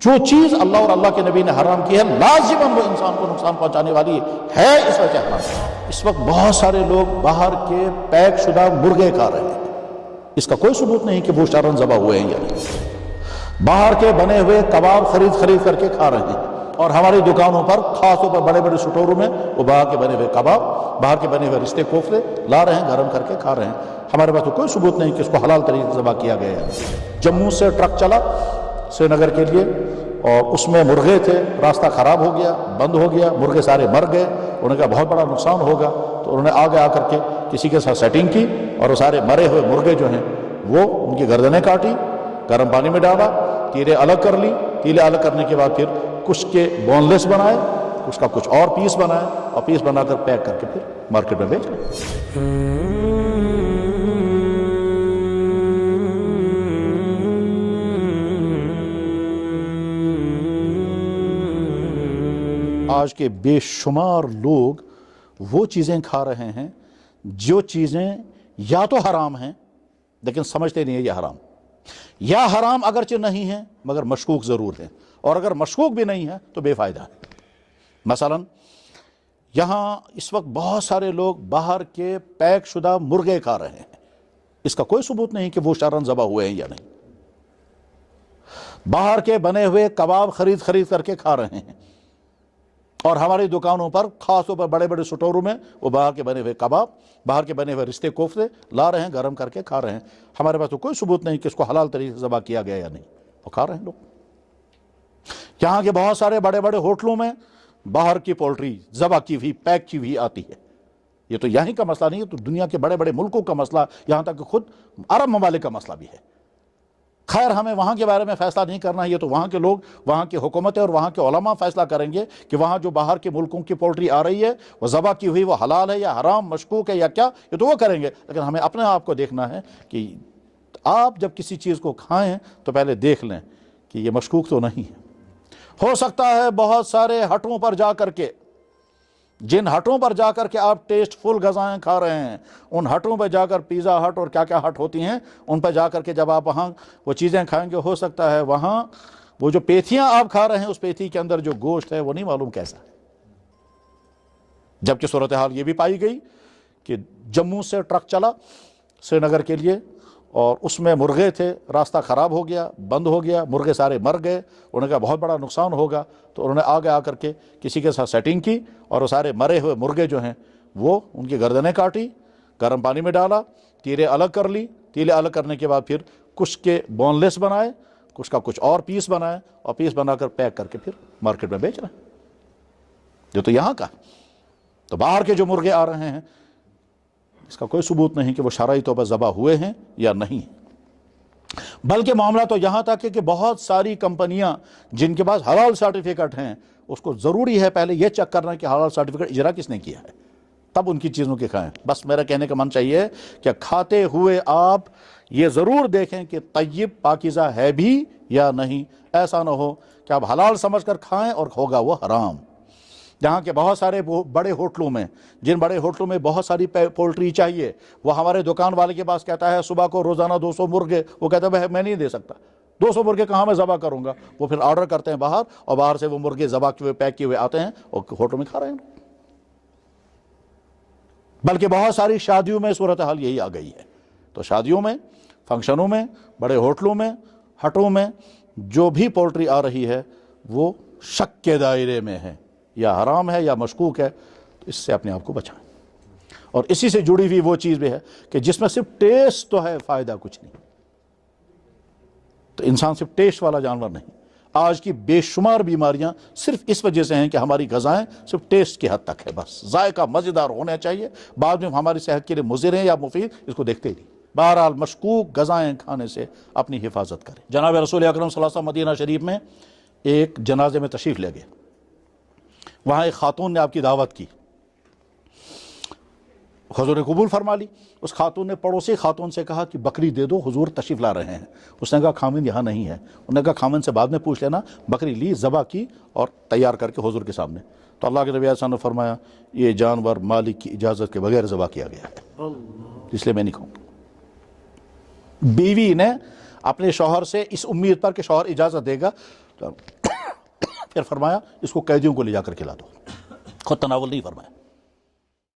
جو چیز اللہ اور اللہ کے نبی نے حرام کی ہے لازماً وہ انسان کو نقصان پہنچانے والی ہے، اس وجہ حرام ہے۔ اس وقت بہت سارے لوگ باہر کے پیک شدہ مرغے کھا رہے ہیں، اس کا کوئی ثبوت نہیں کہ وہ شرعاً ذبح ہوئے ہیں یا نہیں۔ باہر کے بنے ہوئے کباب خرید کر کے کھا رہے ہیں، اور ہماری دکانوں پر خاص طور پر بڑے بڑے سٹوروں میں وہ باہر کے بنے ہوئے کباب، باہر کے بنے ہوئے رشتے کوفتے لا رہے ہیں، گرم کر کے کھا رہے ہیں۔ ہمارے پاس تو کوئی ثبوت نہیں کہ اس کو حلال طریقے سے ذبح کیا گیا ہے۔ جموں سے ٹرک چلا سری نگر کے لیے، اور اس میں مرغے تھے، راستہ خراب ہو گیا، بند ہو گیا، مرغے سارے مر گئے۔ انہوں نے کہا بہت بڑا نقصان ہوگا، تو انہوں نے آگے آ کر کے کسی کے ساتھ سیٹنگ کی، اور وہ سارے مرے ہوئے مرغے جو ہیں وہ ان کی گردنیں کاٹی، گرم پانی میں ڈالا، تیریں الگ کر لی، تیلے الگ کرنے کے بعد پھر کچھ کے بون لیس بنائے، کچھ کا کچھ اور پیس بنائے، اور پیس بنا کر پیک کر کے پھر مارکیٹ میں بیچ رہے۔ آج کے بے شمار لوگ وہ چیزیں کھا رہے ہیں جو چیزیں یا تو حرام ہیں لیکن سمجھتے نہیں ہیں یہ حرام، یا حرام اگرچہ نہیں ہے مگر مشکوک ضرور ہے، اور اگر مشکوک بھی نہیں ہے تو بے فائدہ ہے۔ مثلا یہاں اس وقت بہت سارے لوگ باہر کے پیک شدہ مرغے کھا رہے ہیں، اس کا کوئی ثبوت نہیں کہ وہ شرعاً ذبح ہوئے ہیں یا نہیں۔ باہر کے بنے ہوئے کباب خرید کر کے کھا رہے ہیں، اور ہماری دکانوں پر خاص طور پر بڑے بڑے سٹوروں میں وہ باہر کے بنے ہوئے کباب، باہر کے بنے ہوئے رشتے کوفتے لا رہے ہیں، گرم کر کے کھا رہے ہیں۔ ہمارے پاس تو کوئی ثبوت نہیں کہ اس کو حلال طریقے سے ذبح کیا گیا یا نہیں، وہ کھا رہے ہیں لوگ۔ یہاں کے بہت سارے بڑے بڑے ہوٹلوں میں باہر کی پولٹری ذبح کی ہوئی، پیک کی ہوئی آتی ہے۔ یہ تو یہیں کا مسئلہ نہیں ہے، تو دنیا کے بڑے بڑے ملکوں کا مسئلہ، یہاں تک کہ خود عرب ممالک کا مسئلہ بھی ہے۔ خیر ہمیں وہاں کے بارے میں فیصلہ نہیں کرنا ہے، یہ تو وہاں کے لوگ، وہاں کی حکومتیں اور وہاں کے علماء فیصلہ کریں گے کہ وہاں جو باہر کے ملکوں کی پولٹری آ رہی ہے وہ ذبح کی ہوئی وہ حلال ہے یا حرام، مشکوک ہے یا کیا، یہ تو وہ کریں گے۔ لیکن ہمیں اپنے آپ کو دیکھنا ہے کہ آپ جب کسی چیز کو کھائیں تو پہلے دیکھ لیں کہ یہ مشکوک تو نہیں ہے۔ ہو سکتا ہے بہت سارے ہٹوں پر جا کر کے، جن ہٹوں پر جا کر کے آپ ٹیسٹ فل غذائیں کھا رہے ہیں، ان ہٹوں پہ جا کر پیزا ہٹ اور کیا کیا ہٹ ہوتی ہیں، ان پہ جا کر کے جب آپ وہاں وہ چیزیں کھائیں گے، ہو سکتا ہے وہاں وہ جو پیتھیاں آپ کھا رہے ہیں اس پیتھی کے اندر جو گوشت ہے وہ نہیں معلوم کیسا ہے۔ جبکہ صورتحال یہ بھی پائی گئی کہ جموں سے ٹرک چلا سری نگر کے لیے، اور اس میں مرغے تھے، راستہ خراب ہو گیا، بند ہو گیا، مرغے سارے مر گئے۔ انہوں نے کہا بہت بڑا نقصان ہوگا، تو انہوں نے آگے آ کر کے کسی کے ساتھ سیٹنگ کی، اور وہ سارے مرے ہوئے مرغے جو ہیں وہ ان کی گردنیں کاٹی، گرم پانی میں ڈالا، تیریں الگ کر لی، تیلے الگ کرنے کے بعد پھر کچھ کے بون لیس بنائے، کچھ کا کچھ اور پیس بنائے، اور پیس بنا کر پیک کر کے پھر مارکیٹ میں بیچ رہے ہیں۔ جو تو یہاں کا، تو باہر کے جو مرغے آ رہے ہیں اس کا کوئی ثبوت نہیں کہ وہ شرعی طور پر ذبح ہوئے ہیں یا نہیں۔ بلکہ معاملہ تو یہاں تک ہے کہ بہت ساری کمپنیاں جن کے پاس حلال سرٹیفکیٹ ہیں، اس کو ضروری ہے پہلے یہ چیک کرنا کہ حلال سرٹیفکیٹ اجرا کس نے کیا ہے، تب ان کی چیزوں کے کھائیں۔ بس میرا کہنے کا من چاہیے کہ کھاتے ہوئے آپ یہ ضرور دیکھیں کہ طیب پاکیزہ ہے بھی یا نہیں، ایسا نہ ہو کہ آپ حلال سمجھ کر کھائیں اور ہوگا وہ حرام۔ جہاں کے بہت سارے بڑے ہوٹلوں میں، جن بڑے ہوٹلوں میں بہت ساری پولٹری چاہیے، وہ ہمارے دکان والے کے پاس کہتا ہے صبح کو روزانہ 200 مرغے، وہ کہتا ہے میں نہیں دے سکتا، 200 مرغے کہاں میں ذبح کروں گا۔ وہ پھر آرڈر کرتے ہیں باہر، اور باہر سے وہ مرغے ذبح کیے ہوئے پیک کیے ہوئے آتے ہیں اور ہوٹل میں کھا رہے ہیں۔ بلکہ بہت ساری شادیوں میں صورتحال یہی آ گئی ہے۔ تو شادیوں میں، فنکشنوں میں، بڑے ہوٹلوں میں، ہٹوں میں جو بھی پولٹری آ رہی ہے وہ شک کے دائرے میں ہے، یا حرام ہے یا مشکوک ہے، تو اس سے اپنے آپ کو بچائیں۔ اور اسی سے جڑی ہوئی وہ چیز بھی ہے کہ جس میں صرف ٹیسٹ تو ہے، فائدہ کچھ نہیں۔ تو انسان صرف ٹیسٹ والا جانور نہیں۔ آج کی بے شمار بیماریاں صرف اس وجہ سے ہیں کہ ہماری غذائیں صرف ٹیسٹ کی حد تک ہے، بس ذائقہ مزیدار ہونا چاہیے، بعد میں ہماری صحت کے لیے مضر ہیں یا مفید اس کو دیکھتے ہی نہیں۔ بہرحال مشکوک غذائیں کھانے سے اپنی حفاظت کریں۔ جناب رسول اکرم صلی اللہ علیہ وسلم مدینہ شریف میں ایک جنازے میں تشریف لے گئے، وہاں ایک خاتون نے آپ کی دعوت کی، حضور نے قبول فرما لی۔ اس خاتون نے پڑوسی خاتون سے کہا کہ بکری دے دو، حضور تشریف لا رہے ہیں۔ اس نے کہا خامند یہاں نہیں ہے۔ انہوں نے کہا خامند سے بعد میں پوچھ لینا۔ بکری لی، ذبح کی اور تیار کر کے حضور کے سامنے۔ تو اللہ کے نبی صلی اللہ علیہ وسلم نے فرمایا یہ جانور مالک کی اجازت کے بغیر ذبح کیا گیا ہے، اس لیے میں نہیں کھاؤں گا۔ بیوی نے اپنے شوہر سے اس امید پر کہ شوہر اجازت دے گا، پھر فرمایا اس کو قیدیوں کو لے جا کر کھلا دو، خود تناول نہیں فرمایا۔